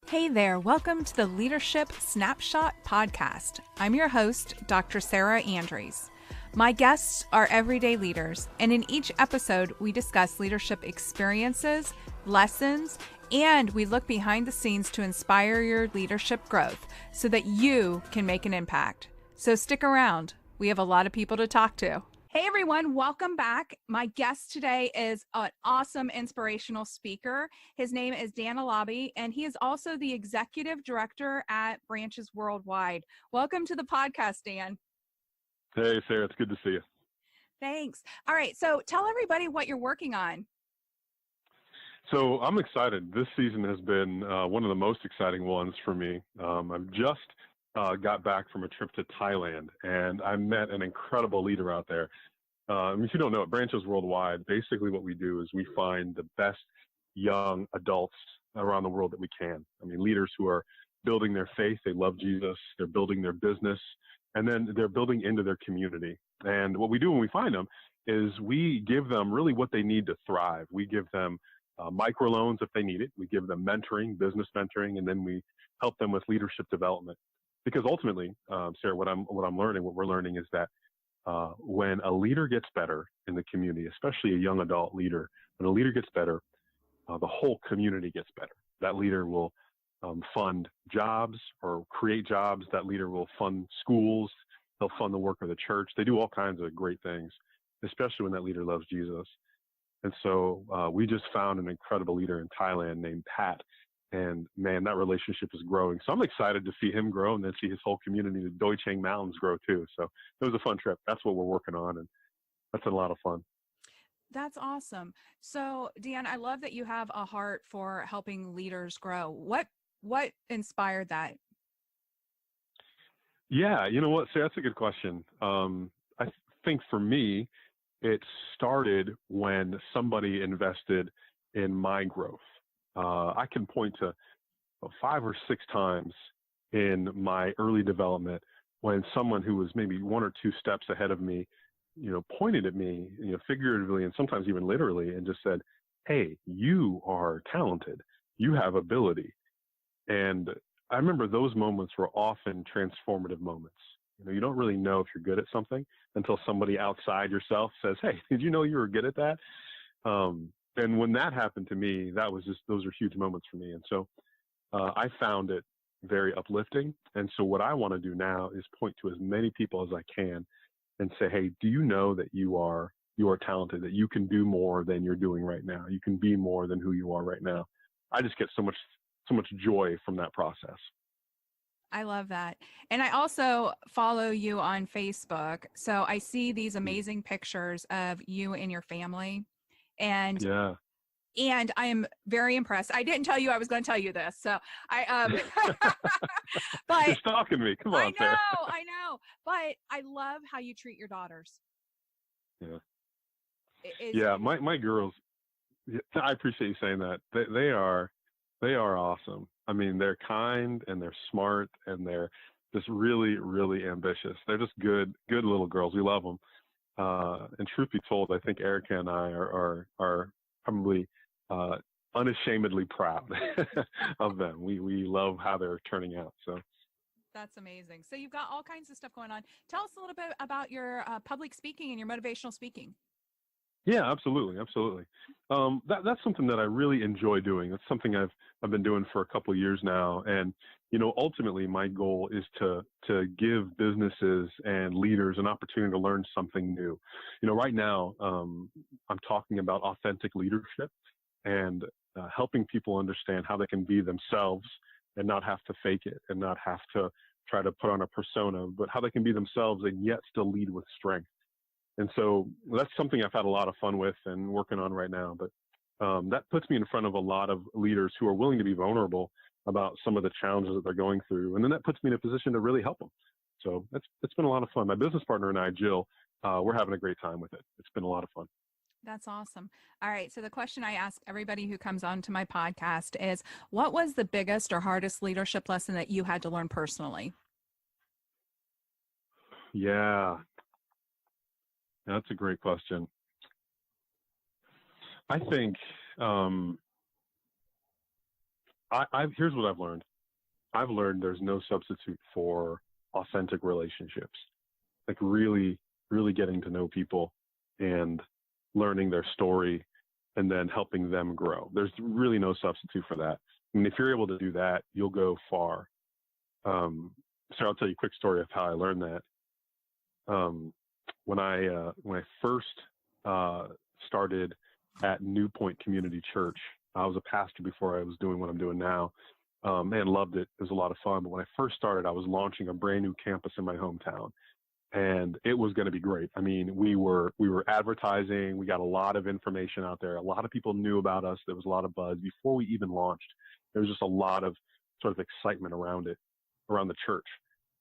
Hey there, welcome to the Leadership Snapshot Podcast. I'm your host, Dr. Sarah Andreas. My guests are everyday leaders, and in each episode, we discuss leadership experiences, lessons, and we look behind the scenes to inspire your leadership growth so that you can make an impact. So stick around. We have a lot of people to talk to. Hey everyone, welcome back. My guest today is an awesome inspirational speaker. His name is Dan Owolabi, and he is also the executive director at Branches Worldwide. Welcome to the podcast, Dan. Hey, Sarah, it's good to see you. Thanks. All right, so tell everybody what you're working on. So I'm excited. This season has been one of the most exciting ones for me. I've just got back from a trip to Thailand, and I met an incredible leader out there. If you don't know it, Branches Worldwide, basically what we do is we find the best young adults around the world that we can. I mean, leaders who are building their faith, they love Jesus, they're building their business, and then they're building into their community. And what we do when we find them is we give them really what they need to thrive. We give them microloans if they need it. We give them mentoring, business mentoring, and then we help them with leadership development. Because ultimately, Sarah, what we're learning is that when a leader gets better in the community, especially a young adult leader, when a leader gets better, the whole community gets better. That leader will fund jobs or create jobs. That leader will fund schools. They'll fund the work of the church. They do all kinds of great things, especially when that leader loves Jesus. And so we just found an incredible leader in Thailand named Pat. And man, that relationship is growing. So I'm excited to see him grow and then see his whole community, the Doi Chang Mountains, grow too. So it was a fun trip. That's what we're working on. And that's a lot of fun. That's awesome. So, Dan, I love that you have a heart for helping leaders grow. What inspired that? Yeah, you know what, Sarah, that's a good question. I think for me, it started when somebody invested in my growth. I can point to 5 or 6 times in my early development when someone who was maybe 1 or 2 steps ahead of me, pointed at me, figuratively and sometimes even literally, and just said, "Hey, you are talented. You have ability." And I remember those moments were often transformative moments. You don't really know if you're good at something until somebody outside yourself says, "Hey, did you know you were good at that?" And when that happened to me, those are huge moments for me. And so I found it very uplifting. And so what I want to do now is point to as many people as I can and say, "Hey, do you know that you are talented, that you can do more than you're doing right now? You can be more than who you are right now." I just get so much joy from that process. I love that. And I also follow you on Facebook. So I see these amazing pictures of you and your family. And Yeah. and I am very impressed. I didn't tell you I was going to tell you this. So but You're stalking me. Come on, Sarah. I know. But I love how you treat your daughters. Yeah. Is Yeah. My girls, yeah, I appreciate you saying that. They are awesome. I mean, they're kind and they're smart and they're just really, really ambitious. They're just good little girls. We love them. And truth be told, I think Erica and I are probably unashamedly proud of them. We love how they're turning out. So That's amazing. So you've got all kinds of stuff going on. Tell us a little bit about your public speaking and your motivational speaking. yeah, absolutely, absolutely. That's something that I really enjoy doing. It's something I've been doing for a couple of years now, and ultimately my goal is to give businesses and leaders an opportunity to learn something new. Right now I'm talking about authentic leadership and helping people understand how they can be themselves and not have to fake it and not have to try to put on a persona, but how they can be themselves and yet still lead with strength. And so that's something I've had a lot of fun with and working on right now. But that puts me in front of a lot of leaders who are willing to be vulnerable about some of the challenges that they're going through. And then that puts me in a position to really help them. So it's been a lot of fun. My business partner and I, Jill, we're having a great time with it. It's been a lot of fun. That's awesome. All right. So the question I ask everybody who comes on to my podcast is, what was the biggest or hardest leadership lesson that you had to learn personally? Yeah, that's a great question. I think Here's what I've learned. I've learned there's no substitute for authentic relationships, like really, really getting to know people and learning their story and then helping them grow. There's really no substitute for that. I mean, if you're able to do that, you'll go far. Um, so I'll tell you a quick story of how I learned that. Um, when I first started at New Point Community Church, I was a pastor before I was doing what I'm doing now. Man, loved it. It was a lot of fun. But when I first started, I was launching a brand new campus in my hometown, and it was going to be great. I mean, we were advertising. We got a lot of information out there. A lot of people knew about us. There was a lot of buzz before we even launched. There was just a lot of sort of excitement around it, around the church.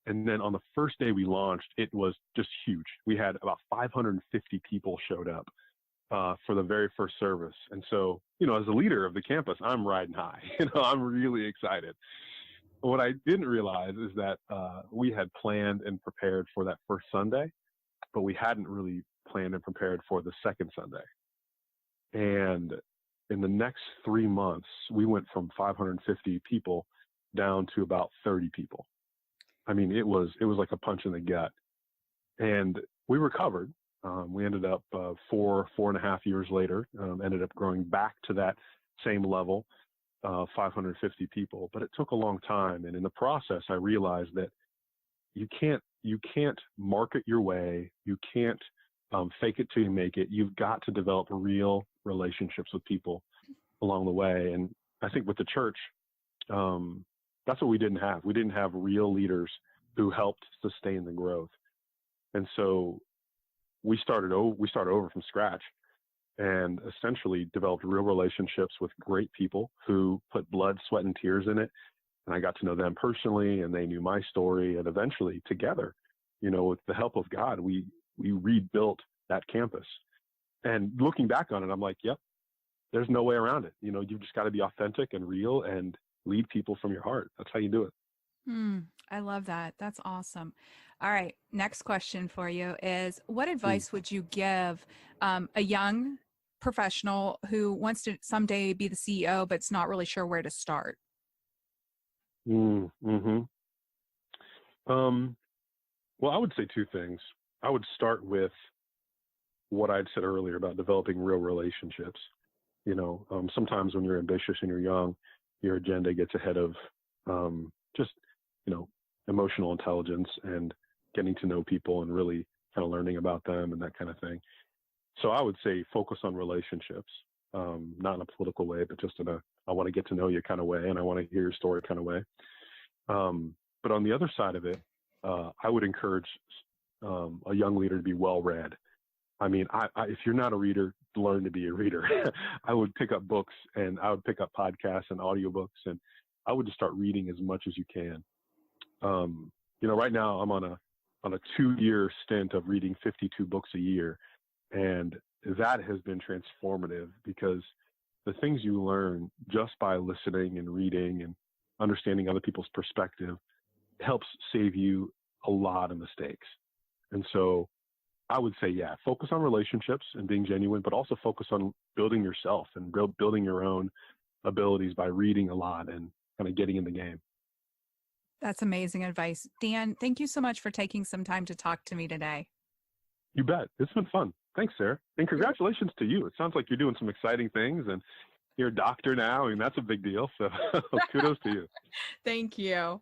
And then on the first day we launched, it was just huge. We had about 550 people showed up for the very first service. And so, as a leader of the campus, I'm riding high. I'm really excited. What I didn't realize is that we had planned and prepared for that first Sunday, but we hadn't really planned and prepared for the second Sunday. And in the next 3 months, we went from 550 people down to about 30 people. I mean, it was like a punch in the gut, and we recovered. We ended up 4.5 years later, ended up growing back to that same level, 550 people. But it took a long time, and in the process, I realized that you can't market your way. You can't fake it till you make it. You've got to develop real relationships with people along the way. And I think with the church, that's what we didn't have. We didn't have real leaders who helped sustain the growth. And so we started over from scratch and essentially developed real relationships with great people who put blood, sweat, and tears in it. And I got to know them personally, and they knew my story. And eventually together, with the help of God, we rebuilt that campus. And looking back on it, I'm like, yep, there's no way around it. You've just got to be authentic and real and lead people from your heart. That's how you do it. I love that. That's awesome. All right. Next question for you is, what advice would you give a young professional who wants to someday be the CEO, but's not really sure where to start? Mm-hmm. Well, I would say two things. I would start with what I'd said earlier about developing real relationships. Sometimes when you're ambitious and you're young, your agenda gets ahead of just emotional intelligence and getting to know people and really kind of learning about them and that kind of thing. So I would say focus on relationships, not in a political way, but just in I want to get to know you kind of way, and I want to hear your story kind of way. But on the other side of it, I would encourage a young leader to be well-read. I mean, if you're not a reader, learn to be a reader. I would pick up books, and I would pick up podcasts and audiobooks, and I would just start reading as much as you can. Right now I'm on a 2-year stint of reading 52 books a year, and that has been transformative because the things you learn just by listening and reading and understanding other people's perspective helps save you a lot of mistakes. And so I would say, focus on relationships and being genuine, but also focus on building yourself and building your own abilities by reading a lot and kind of getting in the game. That's amazing advice. Dan, thank you so much for taking some time to talk to me today. You bet. It's been fun. Thanks, Sarah. And congratulations to you. It sounds like you're doing some exciting things, and you're a doctor now, and that's a big deal. So kudos to you. Thank you.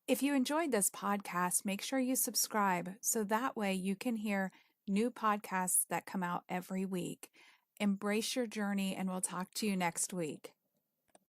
If you enjoyed this podcast, make sure you subscribe so that way you can hear new podcasts that come out every week. Embrace your journey, and we'll talk to you next week.